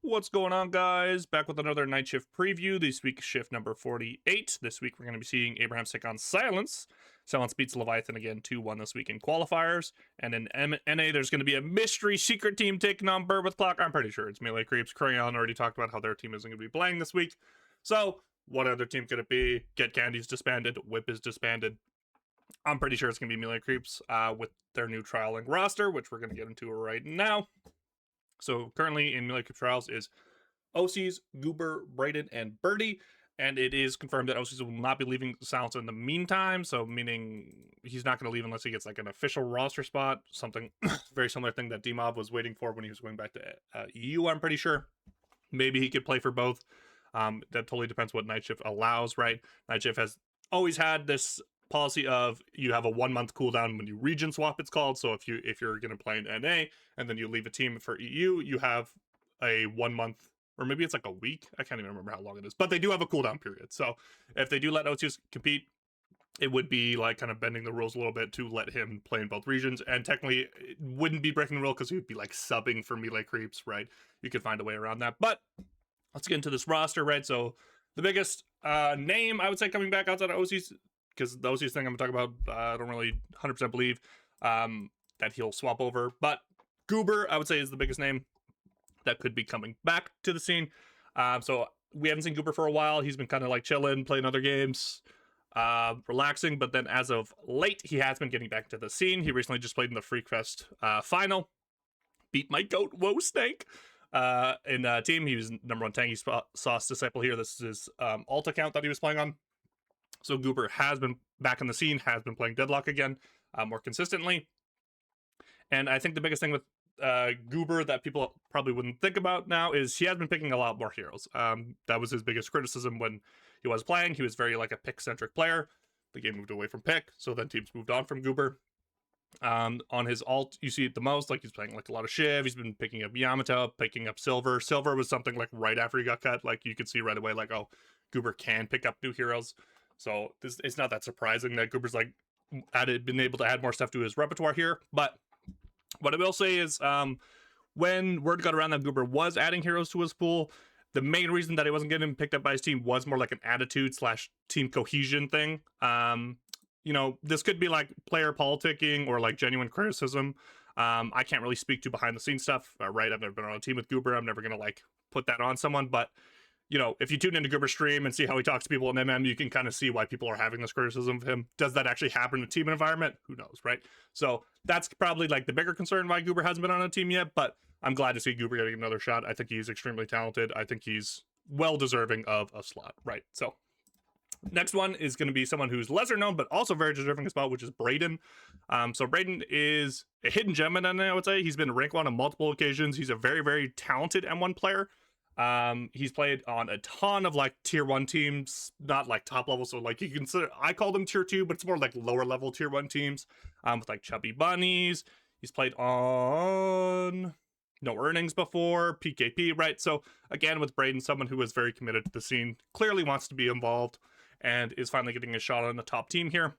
What's going on, guys? Back with another night shift preview. This week, shift number 48. This week, we're going to be seeing Abraham take on Silence. Silence beats Leviathan again 2-1 this week in qualifiers. And in NA, there's going to be a mystery secret team taking on Bird with Clock. I'm pretty sure it's Melee Creeps. Crayon already talked about how their team isn't going to be playing this week. So, what other team could it be? Get Candy's disbanded. Whip is disbanded. I'm pretty sure it's going to be Melee Creeps with their new trialing roster, which we're going to get into right now. So currently in Melee Creeps Trials is OCs, Goober, Brayden, and Birdie. And it is confirmed that OCs will not be leaving Silence in the meantime. So meaning he's not going to leave unless he gets like an official roster spot. Something very similar thing that D-Mob was waiting for when he was going back to EU, I'm pretty sure. Maybe he could play for both. That totally depends what Night Shift allows, right? Night Shift has always had this policy of you have a 1 month cooldown when you region swap, it's called. So if you're going to play in NA and then you leave a team for EU, you have a 1 month, or maybe it's like a week. I can't even remember how long it is, but they do have a cooldown period. So if they do let OCs compete, it would be like kind of bending the rules a little bit to let him play in both regions. And technically it wouldn't be breaking the rule because he would be like subbing for Melee Creeps, right? You could find a way around that. But let's get into this roster, right? So the biggest name I would say coming back outside of OCs, because the OCs thing I'm going to talk about, I don't really 100% believe that he'll swap over. But Goober, I would say, is the biggest name that could be coming back to the scene. So we haven't seen Goober for a while. He's been kind of like chilling, playing other games, relaxing. But then as of late, he has been getting back to the scene. He recently just played in the Freak Fest final. Beat my goat, Whoa Snake. In team, he was number 1 tank. Sauce Disciple here. This is his alt account that he was playing on. So Goober has been back in the scene, has been playing Deadlock again more consistently. And I think the biggest thing with Goober that people probably wouldn't think about now is he has been picking a lot more heroes. That was his biggest criticism when he was playing. He was very like a pick-centric player. The game moved away from pick, so then teams moved on from Goober. On his alt, you see it the most, like he's playing like a lot of Shiv. He's been picking up Yamato, picking up Silver. Silver was something like right after he got cut, like you could see right away, like, oh, Goober can pick up new heroes. So it's not that surprising that Goober's like been able to add more stuff to his repertoire here. But what I will say is when word got around that Goober was adding heroes to his pool, the main reason that he wasn't getting picked up by his team was more like an attitude / team cohesion thing. You know, this could be like player politicking or like genuine criticism. I can't really speak to behind the scenes stuff, right? I've never been on a team with Goober. I'm never going to like put that on someone, but you know, if you tune into Goober's stream and see how he talks to people in MM, you can kind of see why people are having this criticism of him. Does that actually happen in a team environment? Who knows, right? So that's probably like the bigger concern why Goober hasn't been on a team yet, but I'm glad to see Goober getting another shot. I think he's extremely talented. I think he's well deserving of a slot, right? So next one is going to be someone who's lesser known, but also very deserving as well, which is Brayden. So Brayden is a hidden gem in NA, I would say. He's been rank 1 on multiple occasions. He's a very, very talented M1 player. He's played on a ton of like tier 1 teams, not like top level. So like you consider, I call them tier 2, but it's more like lower level tier 1 teams, with like Chubby Bunnies. He's played on No Earnings before, PKP, right? So again, with Brayden, someone who is very committed to the scene, clearly wants to be involved, and is finally getting a shot on the top team here.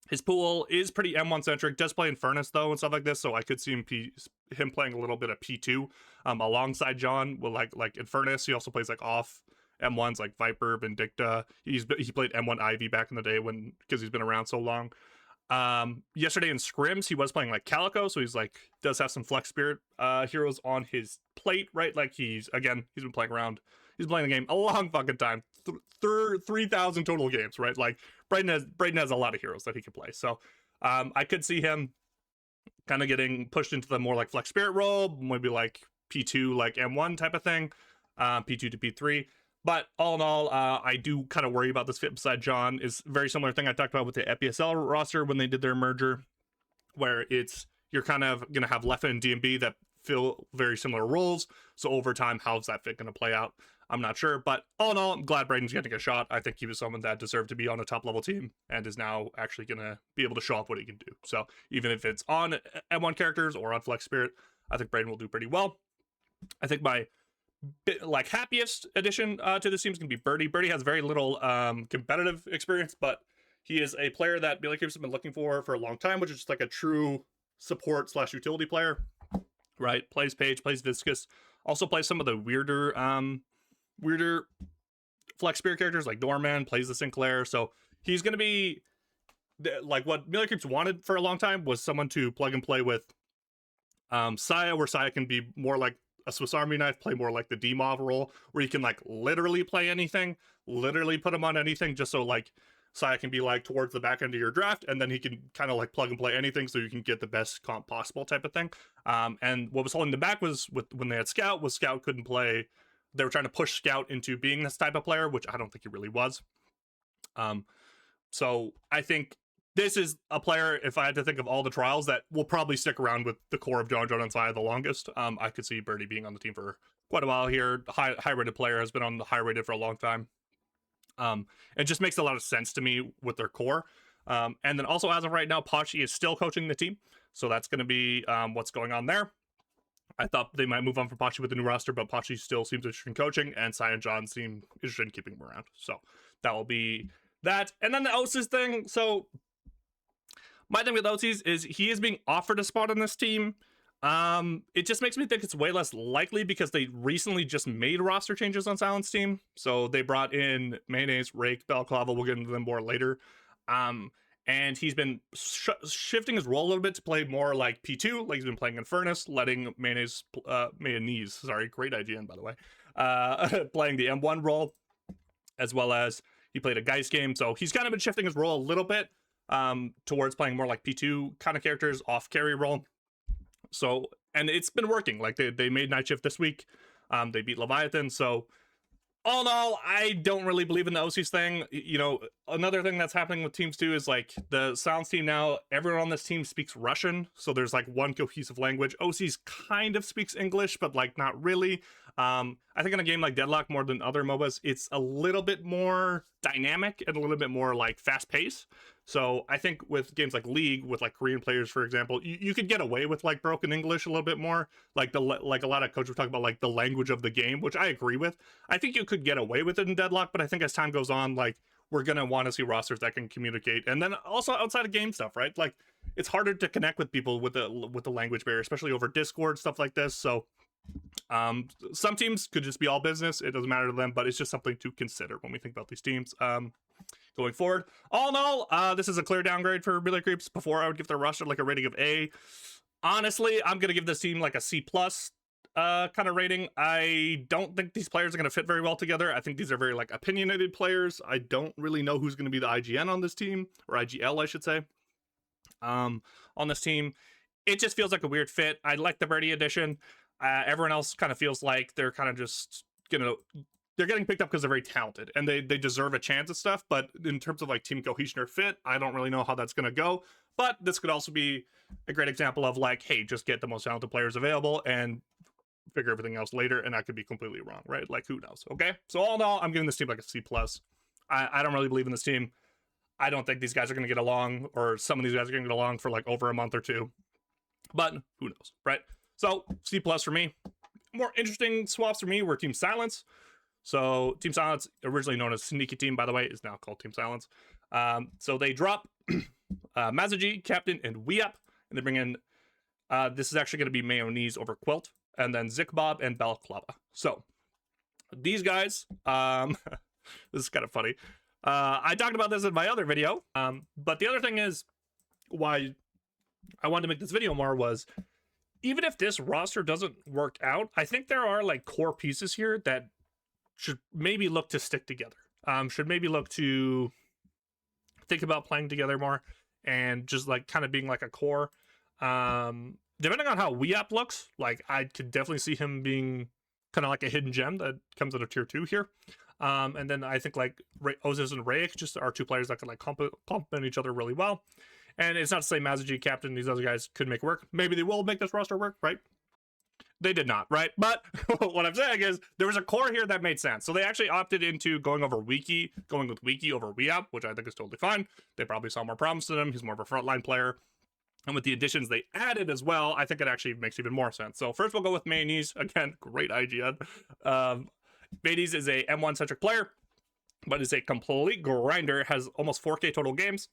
His pool is pretty M1 centric, does play in Furnace though and stuff like this, so I could see him playing a little bit of P2 alongside John. Well, like in Furnace, he also plays like off M1s like Viper, Vindicta. He played M1 Ivy back in the day because he's been around so long. Yesterday in scrims, he was playing like Calico, so he's like does have some Flex Spirit heroes on his plate, right? Like he's been playing around. He's playing the game a long fucking time. 3,000 total games, right? Like Brayden has a lot of heroes that he can play. So I could see him kind of getting pushed into the more like Flex Spirit role, maybe like P2, like M1 type of thing, P2 to P3. But all in all, I do kind of worry about this fit beside John. Is very similar thing I talked about with the EPSL roster when they did their merger, where you're kind of going to have Lefa and DMB that fill very similar roles. So over time, how's that fit going to play out? I'm not sure, but all in all, I'm glad Brayden's getting a shot. I think he was someone that deserved to be on a top level team and is now actually going to be able to show off what he can do. So even if it's on M1 characters or on Flex Spirit, I think Brayden will do pretty well. I think my happiest addition to this team is going to be Birdie. Birdie has very little competitive experience, but he is a player that Melee Creeps have been looking for a long time, which is just like a true support / utility player, right? Plays Page, plays Viscous, Also plays some of the weirder flex spirit characters like Doorman, plays the Sinclair. So he's going to be like what Melee Creeps wanted for a long time was someone to plug and play with Saya, where Saya can be more like a Swiss Army knife, play more like the D-Mov role, where you can like literally play anything, literally put him on anything, just so like Saya can be like towards the back end of your draft, and then he can kind of like plug and play anything so you can get the best comp possible type of thing. And what was holding them back was when they had Scout, was Scout couldn't play. They were trying to push Scout into being this type of player, which I don't think he really was. So I think this is a player, if I had to think of all the trials, that will probably stick around with the core of John and Saya the longest. I could see Birdie being on the team for quite a while here. High rated player, has been on the high rated for a long time. It just makes a lot of sense to me with their core. And then also as of right now, Pachi is still coaching the team. So that's going to be what's going on there. I thought they might move on from Pachi with the new roster, but Pachi still seems interested in coaching, and Saya and John seem interested in keeping him around. So that will be that. And then the Osis thing. So my thing with Osis is he is being offered a spot on this team. It just makes me think it's way less likely because they recently just made roster changes on Silent's team. So they brought in Mayonnaise, Rake, Balaclava. We'll get into them more later. And he's been shifting his role a little bit to play more like P2, like he's been playing in Furnace, letting Mayonnaise, sorry, great IGN by the way, playing the M1 role, as well as he played a Geist game. So he's kind of been shifting his role a little bit towards playing more like P2 kind of characters, off carry role. So, and it's been working. Like they made Night Shift this week. They beat Leviathan. So all in all, I don't really believe in the OCs thing. You know, another thing that's happening with teams too is like the Silence team now, everyone on this team speaks Russian. So there's like one cohesive language. OCs kind of speaks English, but like not really. I think in a game like Deadlock, more than other MOBAs, it's a little bit more dynamic and a little bit more like fast paced. So I think with games like League, with like Korean players, for example, you could get away with like broken English a little bit more. Like a lot of coaches talk about like the language of the game, which I agree with. I think you could get away with it in Deadlock, but I think as time goes on, like we're gonna want to see rosters that can communicate. And then also outside of game stuff, right? Like it's harder to connect with people with the language barrier, especially over Discord, stuff like this. So some teams could just be all business. It doesn't matter to them, but it's just something to consider when we think about these teams. Going forward, all in all, this is a clear downgrade for Melee Creeps. Before I would give their roster like a rating of A. Honestly, I'm gonna give this team like a C+ kind of rating. I don't think these players are gonna fit very well together. I think these are very like opinionated players. I don't really know who's gonna be the IGN on this team, or IGL I should say. On this team, it just feels like a weird fit. I like the Birdie edition. Everyone else kind of feels like they're kind of just they're getting picked up because they're very talented and they deserve a chance at stuff. But in terms of like team cohesion or fit, I don't really know how that's going to go. But this could also be a great example of like, hey, just get the most talented players available and figure everything else later. And I could be completely wrong, right? Like, who knows? Okay. So all in all, I'm giving this team like a C+. I don't really believe in this team. I don't think these guys are going to get along, or some of these guys are going to get along for like over a month or two. But who knows, right? So C+ for me. More interesting swaps for me were Team Silence. So Team Silence, originally known as Sneaky Team, by the way, is now called Team Silence. So they drop Mazaji, Captain, and Weap, and they bring in, this is actually going to be Mayonnaise over Quilt, and then Zikbob and Balaclava. So these guys, this is kind of funny. I talked about this in my other video, but the other thing is why I wanted to make this video more was, even if this roster doesn't work out, I think there are like core pieces here that should maybe look to stick together. Should maybe look to think about playing together more and just like kind of being like a core. Depending on how Weap looks, like I could definitely see him being kind of like a hidden gem that comes at a tier 2 here. And then I think like Ozis and Rayek just are two players that can like complement each other really well. And it's not to say Mazaji, Captain, these other guys could make work. Maybe they will make this roster work, right? They did not, right? But what I'm saying is there was a core here that made sense. So they actually opted into going with Wiki over Weap, which I think is totally fine. They probably saw more promise in him. He's more of a frontline player. And with the additions they added as well, I think it actually makes even more sense. So first we'll go with Mayonnaise. Again, great IGN. Mayonnaise is a M1-centric player, but is a complete grinder, has almost 4K total games.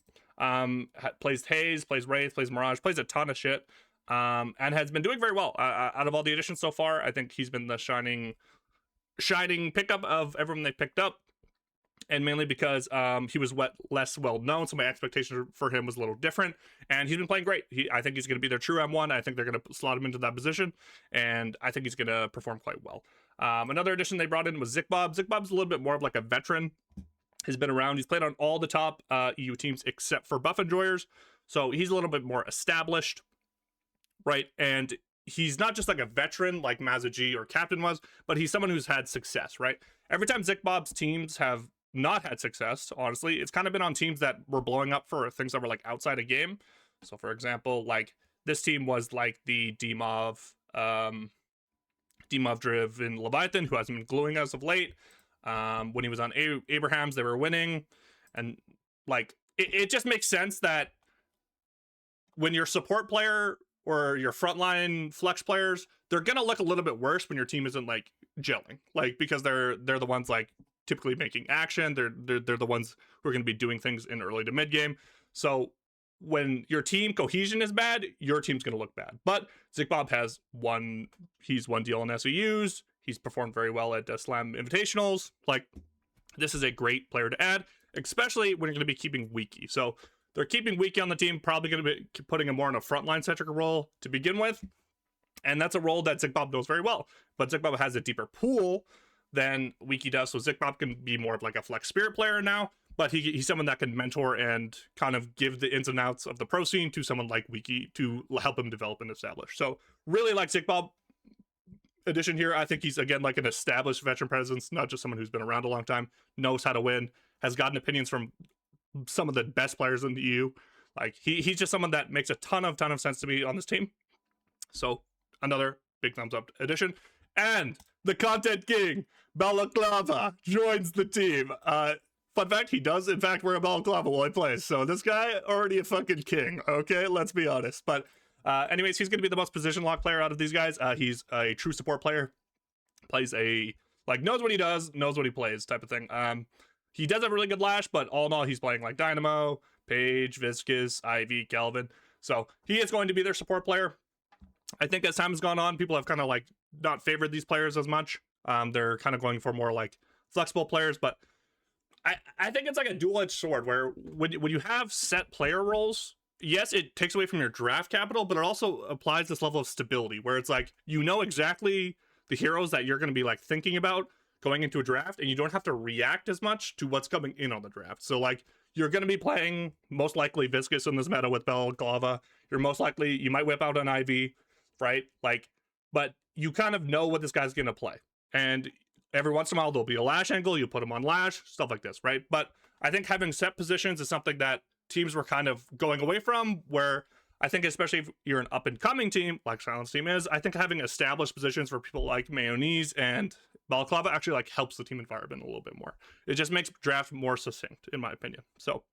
Plays Haze, plays Wraith, plays Mirage, plays a ton of shit. and has been doing very well. Out of all the additions so far, I think he's been the shining pickup of everyone they picked up. And mainly because he was less well known, so my expectation for him was a little different. And he's been playing great. I think he's going to be their true M1. I think they're going to slot him into that position, and I think he's going to perform quite well. Another addition they brought in was Zikbob. Zikbob's a little bit more of like a veteran. He's been around. He's played on all the top EU teams except for Buff Enjoyers, so he's a little bit more established, right? And he's not just like a veteran like Mazaji or Captain was, but he's someone who's had success, right? Every time Zikbob's teams have not had success, honestly, it's kind of been on teams that were blowing up for things that were like outside a game. So for example, like this team was like the Demov driven Leviathan, who hasn't been gluing as of late. When he was on Abraham's, they were winning, and like it just makes sense that when your support player or your frontline flex players, they're gonna look a little bit worse when your team isn't like gelling, like because they're the ones like typically making action. They're the ones who are going to be doing things in early to mid game. So when your team cohesion is bad, your team's going to look bad. But Zikbob has he's won DL and SEUs. He's performed very well at Slam Invitationals. Like, this is a great player to add, especially when you're going to be keeping Wiki. So they're keeping Wiki on the team, probably going to be putting him more in a frontline centric role to begin with. And that's a role that Zikbob knows very well. But Zikbob has a deeper pool than Wiki does, so Zikbob can be more of like a flex spirit player now, but he's someone that can mentor and kind of give the ins and outs of the pro scene to someone like Wiki to help him develop and establish. So really like Zikbob addition here. I think he's, again, like an established veteran presence, not just someone who's been around a long time, knows how to win, has gotten opinions from some of the best players in the EU. Like he's just someone that makes a ton of sense to me on this team. So another big thumbs up addition. And the content king, Balaclava, joins the team. Fun fact, he does in fact wear a Balaclava while he plays. So this guy already a fucking king, okay? Let's be honest. But anyways, he's going to be the most position lock player out of these guys. He's a true support player. Plays knows what he does, knows what he plays type of thing. He does have a really good lash, but all in all, he's playing like Dynamo, Page, Viscous, Ivy, Calvin. So he is going to be their support player. I think as time has gone on, people have kind of like not favored these players as much. They're kind of going for more like flexible players, but I think it's like a dual-edged sword where when you have set player roles, yes, it takes away from your draft capital, but it also applies this level of stability where it's like, you know exactly the heroes that you're going to be like thinking about going into a draft, and you don't have to react as much to what's coming in on the draft. So like, you're going to be playing most likely Viscous in this meta with Balaclava. You might whip out an IV, right? Like, but you kind of know what this guy's going to play. And every once in a while, there'll be a lash angle. You put him on lash, stuff like this, right? But I think having set positions is something that teams were kind of going away from, where I think especially if you're an up-and-coming team, like Silence team is, I think having established positions for people like Mayonnaise and Balaclava actually like helps the team environment a little bit more. It just makes draft more succinct, in my opinion. So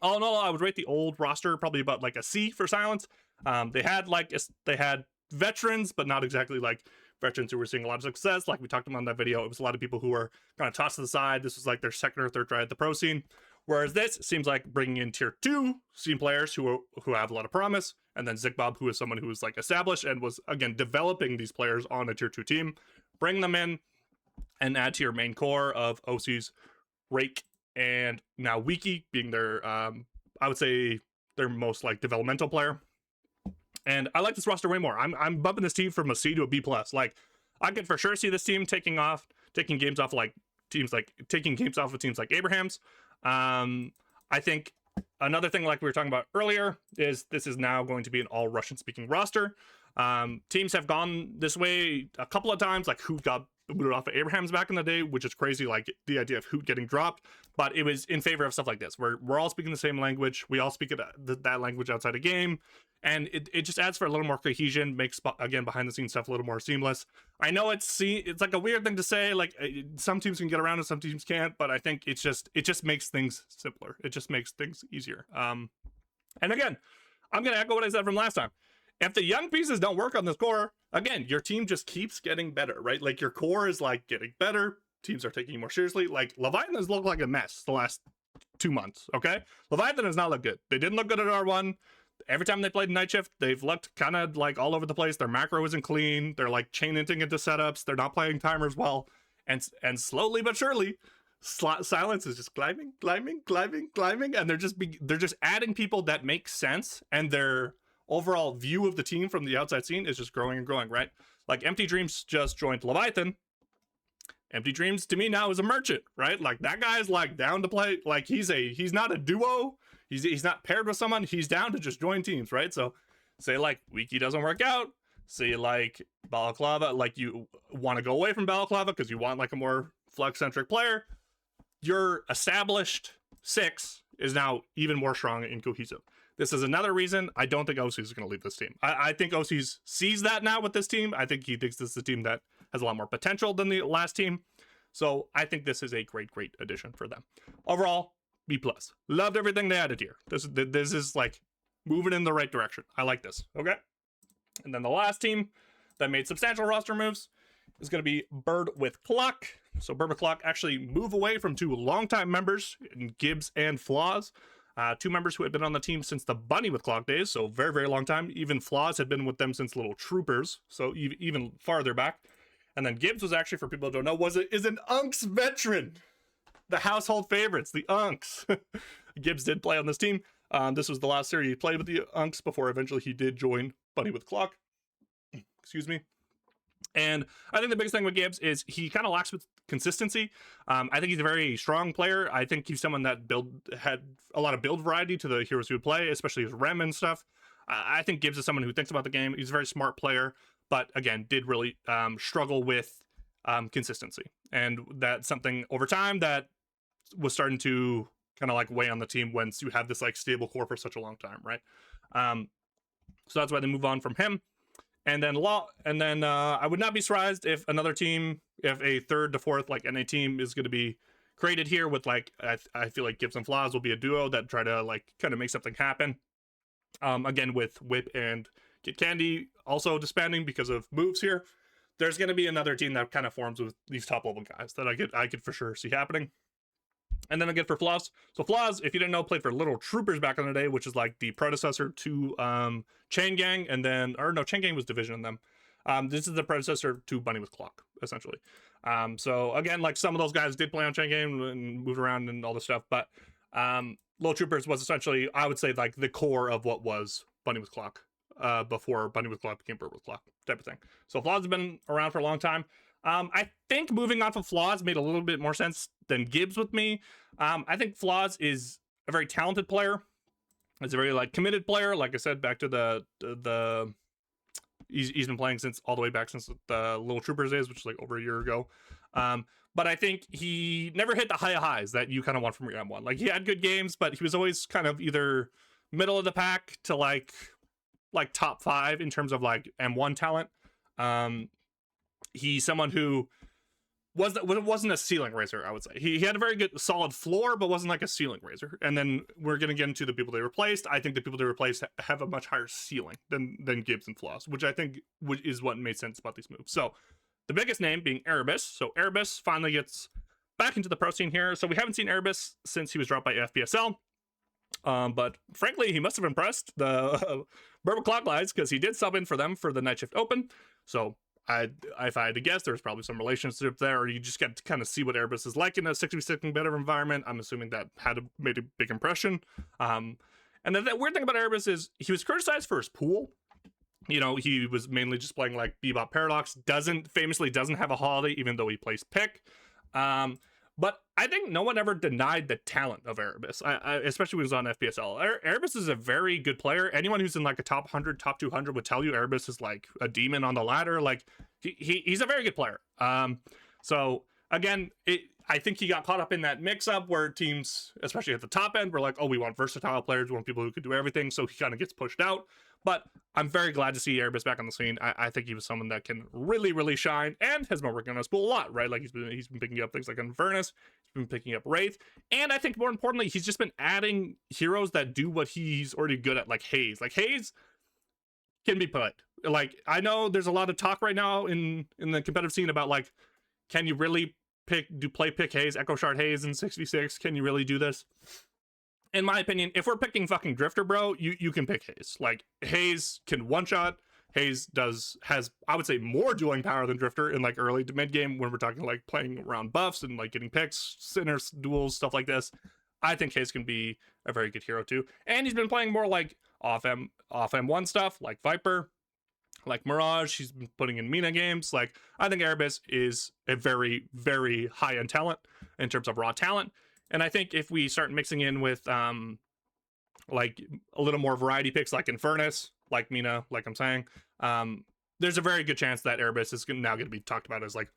all in all, I would rate the old roster probably about like a C for Silence. They had veterans, but not exactly like veterans who were seeing a lot of success. Like we talked about in that video, it was a lot of people who were kind of tossed to the side. This was like their second or third try at the pro scene. Whereas this seems like bringing in tier 2 scene players who have a lot of promise, and then Zikbob, who is someone who was like established and was, again, developing these players on a tier 2 team. Bring them in and add to your main core of OCs, Rake, and now Wiki being their, I would say, their most like developmental player. And I like this roster way more. I'm bumping this team from a C to a B+. Like, I could for sure see this team taking games off of teams like Abraham's. I think another thing, like we were talking about earlier, is this is now going to be an all Russian speaking roster. Teams have gone this way a couple of times, like Hoot got booted off of Abraham's back in the day, which is crazy, like the idea of Hoot getting dropped, but it was in favor of stuff like this, where we're all speaking the same language, we all speak that language outside a game, and it just adds for a little more cohesion, makes, again, behind the scenes stuff a little more seamless. I know it's like a weird thing to say, like some teams can get around and some teams can't, but I think it just makes things simpler. It just makes things easier. And again, I'm going to echo what I said from last time. If the young pieces don't work on this core, again, your team just keeps getting better, right? Like your core is like getting better. Teams are taking you more seriously. Like Leviathan has looked like a mess the last 2 months, okay? Leviathan has not looked good. They didn't look good at R1. every time they played Night Shift, they've looked kind of like all over the place. Their macro isn't clean. They're like chain inting into setups. They're not playing timers well. And slowly but surely, Silence is just climbing, and they're just adding people that make sense, and their overall view of the team from the outside scene is just growing and growing, right? Like Empty Dreams just joined Leviathan. Empty Dreams to me now is a merchant, right? Like that guy's like down to play. Like he's not a duo. He's not paired with someone. He's down to just join teams, right? So say like Wiki doesn't work out. Say like Balaclava, like you want to go away from Balaclava because you want like a more flex-centric player. Your established 6 is now even more strong and cohesive. This is another reason I don't think OCs is going to leave this team. I think OCs sees that now with this team. I think he thinks this is a team that has a lot more potential than the last team. So I think this is a great addition for them. Overall, B+. Loved everything they added here. This is like moving in the right direction. I like this. Okay. And then the last team that made substantial roster moves is going to be Bird with Clock. So Bird with Clock actually move away from 2 longtime members, Gibbs and Flaws. 2 members who had been on the team since the Bunny with Clock days, so very, very long time. Even Flaws had been with them since Little Troopers, so even farther back. And then Gibbs was actually, for people who don't know, is an Unks veteran. The household favorites, the Unks. Gibbs did play on this team. This was the last series he played with the Unks before eventually he did join Bunny with Clock. Excuse me. And I think the biggest thing with Gibbs is he kind of lacks with consistency. I think he's a very strong player. I think he's someone that had a lot of build variety to the heroes he would play, especially his Rem and stuff. I think Gibbs is someone who thinks about the game. He's a very smart player, but again, did really struggle with consistency. And that's something over time that was starting to kind of like weigh on the team once you have this like stable core for such a long time, right? So that's why they move on from him. And then I would not be surprised if another team, if a 3rd to 4th like NA team is going to be created here with like I feel like Gibbs and Flaws will be a duo that try to like kind of make something happen. Again with Whip and Kid Candy also disbanding because of moves here. There's going to be another team that kind of forms with these top level guys that I could for sure see happening. And then again for Flaws. So Flaws, if you didn't know, played for Little Troopers back in the day, which is like the predecessor to Chain Gang, and then, or no, Chain Gang was Division in them. This is the predecessor to Bunny with Clock, essentially. So again, like some of those guys did play on Chain Gang and moved around and all this stuff, but Little Troopers was essentially, I would say, like the core of what was Bunny with Clock before Bunny with Clock became Bird with Clock type of thing. So Flaws has been around for a long time. I think moving on from Flaws made a little bit more sense than Gibbs with me. I think Flaws is a very talented player. He's a very like committed player. Like I said, back to the he's been playing since all the way back since the Little Troopers days, which is like over a year ago. But I think he never hit the high highs that you kind of want from your M1. Like he had good games, but he was always kind of either middle of the pack to like top 5 in terms of like M1 talent. He's someone who wasn't a ceiling raiser, I would say. He had a very good solid floor, but wasn't like a ceiling raiser. And then we're going to get into the people they replaced. I think the people they replaced have a much higher ceiling than Gibbs and Flaws, which I think is what made sense about these moves. So the biggest name being Erebus. So Erebus finally gets back into the pro scene here. So we haven't seen Erebus since he was dropped by FPSL. But frankly, he must have impressed the Burble Clock Lights because he did sub in for them for the Night Shift Open. So if I had to guess, there's probably some relationship there, or you just get to kind of see what Erebus is like in a 6v6 competitive environment. I'm assuming that made a big impression. And then the weird thing about Erebus is he was criticized for his pool. You know, he was mainly just playing like Bebop Paradox, famously doesn't have a holiday, even though he plays pick. But I think no one ever denied the talent of Erebus, especially when he was on FPSL. Erebus is a very good player. Anyone who's in like a top 100, top 200 would tell you Erebus is like a demon on the ladder. Like he's a very good player. So again, I think he got caught up in that mix-up where teams, especially at the top end, were like, oh, we want versatile players, we want people who could do everything. So he kind of gets pushed out. But I'm very glad to see Erebus back on the scene. I think he was someone that can really, really shine and has been working on his pool a lot, right? Like he's been picking up things like Inverness, he's been picking up Wraith, and I think more importantly, he's just been adding heroes that do what he's already good at, like Haze. Like Haze can be put. Like I know there's a lot of talk right now in the competitive scene about like, can you really pick Haze, Echo Shard Haze in 6v6? Can you really do this? in my opinion, if we're picking fucking Drifter, bro, you can pick Haze. Like, Haze can one shot. Haze has I would say more dueling power than Drifter in like early to mid game when we're talking like playing around buffs and like getting picks, sinners, duels, stuff like this. I think Haze can be a very good hero too. And he's been playing more like off M1 stuff, like Viper, like Mirage. He's been putting in Mina games. Like, I think Erebus is a very, very high end talent in terms of raw talent. And I think if we start mixing in with like a little more variety picks like Infernus, like Mina, like I'm saying, there's a very good chance that Erebus is now going to be talked about as like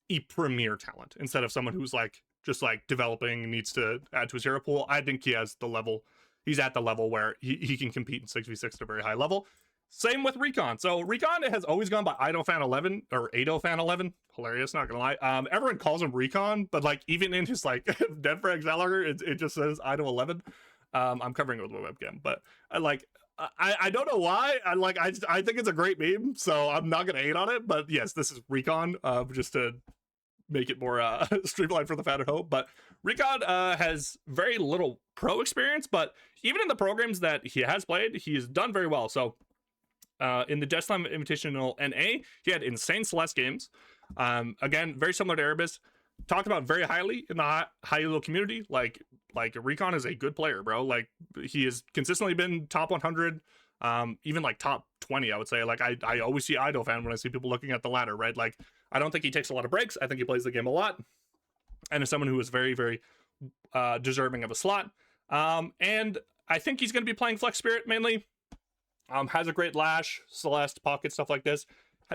a premier talent instead of someone who's like just like developing and needs to add to his hero pool. I think he has the level. He's at the level where he can compete in 6v6 at a very high level. Same with Recon. So Recon has always gone by IdoFan11 or AdoFan11. Hilarious, not gonna lie. Everyone calls him Recon, but like even in his like Deadfrag logger, it just says Ido11. I'm covering it with my webcam, but I don't know why. I think it's a great meme, so I'm not gonna hate on it. But yes, this is Recon, just to make it more streamlined for the fan at home. But Recon has very little pro experience, but even in the programs that he has played, he has done very well. So in the Deathslam Invitational NA, he had insane Celeste games. Again, very similar to Erebus. Talked about very highly in the high elo community. Like Recon is a good player, bro. Like, he has consistently been top 100, even like top 20, I would say. Like, I always see IdoFan when I see people looking at the ladder, right? Like, I don't think he takes a lot of breaks. I think he plays the game a lot, and is someone who is very, very deserving of a slot. And I think he's going to be playing Flex Spirit mainly. Has a great Lash, Celeste, Pocket, stuff like this.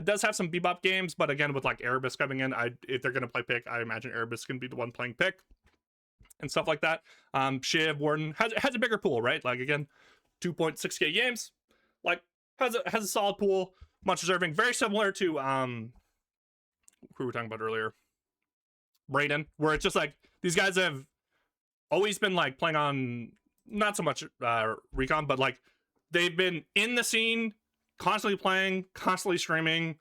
Does have some Bebop games, but again, with like Erebus coming in, if they're going to play pick, I imagine Erebus can be the one playing pick and stuff like that. Shiv, Warden has a bigger pool, right? Like, again, 2.6k games, like has a solid pool, much deserving. Very similar to who we were talking about earlier, Brayden, where it's just like these guys have always been like playing on not so much Recon, but like they've been in the scene, constantly playing, constantly streaming,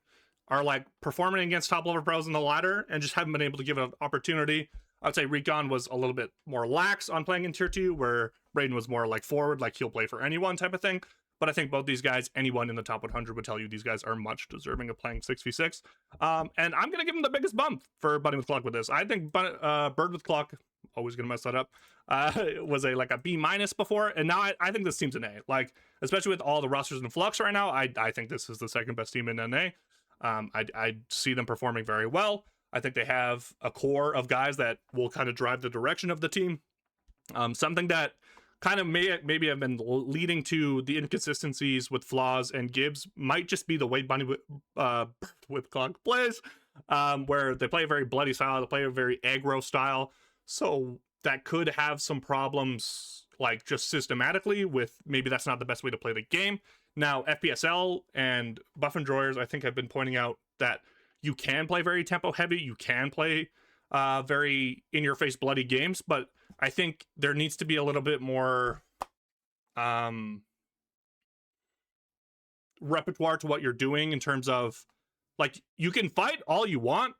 are like performing against top level pros in the ladder, and just haven't been able to give it an opportunity. I would say Recon was a little bit more lax on playing in tier 2, where Brayden was more like forward, like he'll play for anyone type of thing. But I think both these guys, anyone in the top 100 would tell you these guys are much deserving of playing 6v6. And I'm going to give him the biggest bump for Bunny with Clock with this. I think Bird with Clock, always going to mess that up, was a B- before. And now I think this team's an A. Like, especially with all the rosters in flux right now, I think this is the second best team in NA. I see them performing very well. I think they have a core of guys that will kind of drive the direction of the team. Something that kind of maybe have been leading to the inconsistencies with Flaws and Gibbs might just be the way Bunny with Clock plays, where they play a very bloody style, they play a very aggro style. So that could have some problems, like just systematically, with maybe that's not the best way to play the game. Now, FPSL and Buff and Drawers, I think, have been pointing out that you can play very tempo heavy, you can play very in-your-face bloody games, but I think there needs to be a little bit more repertoire to what you're doing in terms of, like, you can fight all you want,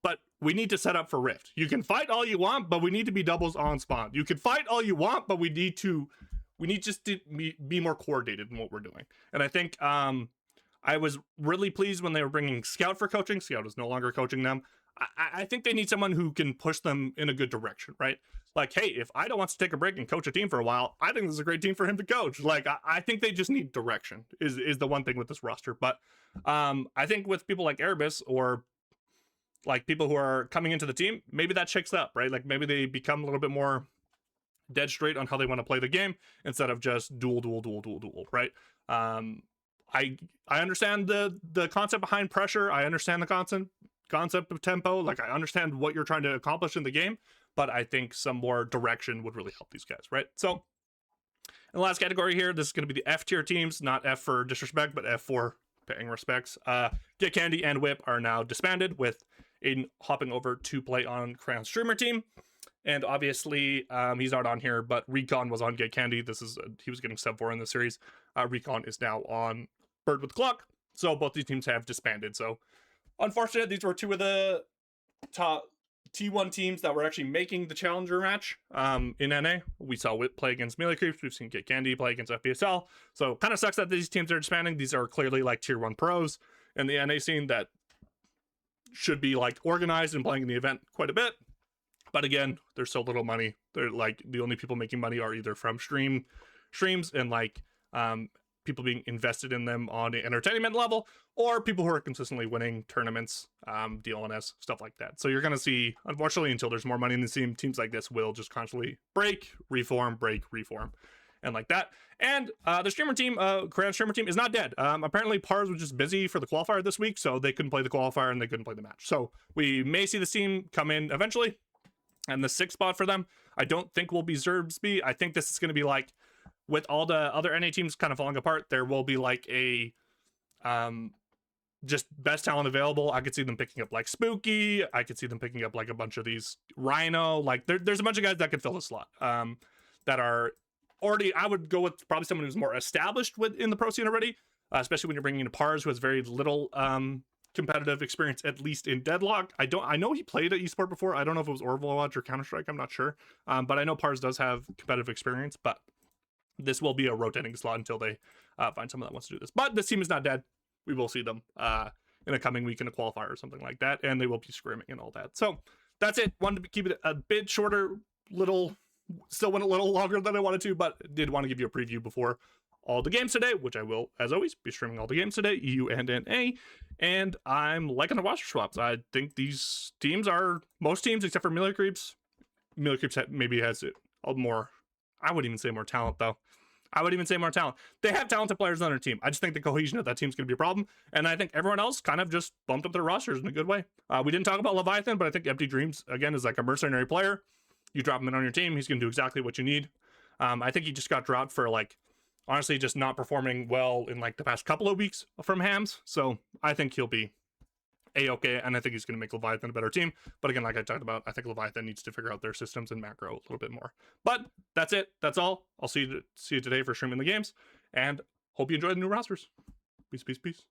but we need to set up for Rift. You can fight all you want, but we need to be doubles on spawn. You can fight all you want, but we need just to be more coordinated in what we're doing. And I think I was really pleased when they were bringing Scout for coaching. Scout is no longer coaching them. I think they need someone who can push them in a good direction, right? Like, hey, if Ido wants to take a break and coach a team for a while, I think this is a great team for him to coach. Like, I think they just need direction is the one thing with this roster. But I think with people like Erebus, or like people who are coming into the team, maybe that shakes up, right? Like, maybe they become a little bit more dead straight on how they want to play the game instead of just duel, right? I understand the concept behind pressure. I understand the concept of tempo. Like, I understand what you're trying to accomplish in the game, but I think some more direction would really help these guys, right? So in the last category here, this is going to be the F tier teams, not F for disrespect, but F for paying respects. Get Candy and Whip are now disbanded, with Aiden hopping over to play on Crown Streamer team. And obviously, he's not on here, but Recon was on Get Candy. He was getting sub 4 in the series. Recon is now on Bird with Clock. So both these teams have disbanded. So unfortunate. These were two of the T1 teams that were actually making the challenger match in NA. We saw Whip play against Melee Creeps. We've seen Get Candy play against FPSL. So kind of sucks that these teams are expanding. These are clearly like tier 1 pros in the NA scene that should be like organized and playing in the event quite a bit. But again, there's so little money. They're like the only people making money are either from streams and like people being invested in them on the entertainment level, or people who are consistently winning tournaments, DLNS, stuff like that. So you're going to see, unfortunately, until there's more money in the scene, teams like this will just constantly break, reform, and like that. And the streamer team, Korean streamer team, is not dead. Apparently, Pars was just busy for the qualifier this week, so they couldn't play the qualifier and they couldn't play the match. So we may see the team come in eventually, and the 6th spot for them, I don't think will be Zerbsby. I think this is going to be like, with all the other NA teams kind of falling apart, there will be like a just best talent available. I could see them picking up like Spooky. I could see them picking up like a bunch of these Rhino. Like there's a bunch of guys that could fill the slot that are already, I would go with probably someone who's more established in the pro scene already, especially when you're bringing in Pars, who has very little competitive experience, at least in Deadlock. I know he played at Esports before. I don't know if it was Overwatch or Counter-Strike. I'm not sure. But I know Pars does have competitive experience, but this will be a rotating slot until they find someone that wants to do this. But this team is not dead. We will see them in a coming week in a qualifier or something like that, and they will be scrimming and all that. So that's it. Wanted to keep it a bit shorter, still went a little longer than I wanted to, but did want to give you a preview before all the games today, which I will, as always, be streaming all the games today, EU and NA, and I'm liking the roster swaps. I think these teams are, most teams except for Melee Creeps maybe has it more, I wouldn't even say more talent, though. I would even say more talent. They have talented players on their team. I just think the cohesion of that team is going to be a problem. And I think everyone else kind of just bumped up their rosters in a good way. We didn't talk about Leviathan, but I think Empty Dreams, again, is like a mercenary player. You drop him in on your team, he's going to do exactly what you need. I think he just got dropped for, like, honestly, just not performing well in, like, the past couple of weeks from Hams. So I think he'll be A-okay, and I think he's going to make Leviathan a better team. But again, like I talked about, I think Leviathan needs to figure out their systems and macro a little bit more. But that's it. That's all. I'll see you today for streaming the games, and hope you enjoy the new rosters. Peace, peace, peace.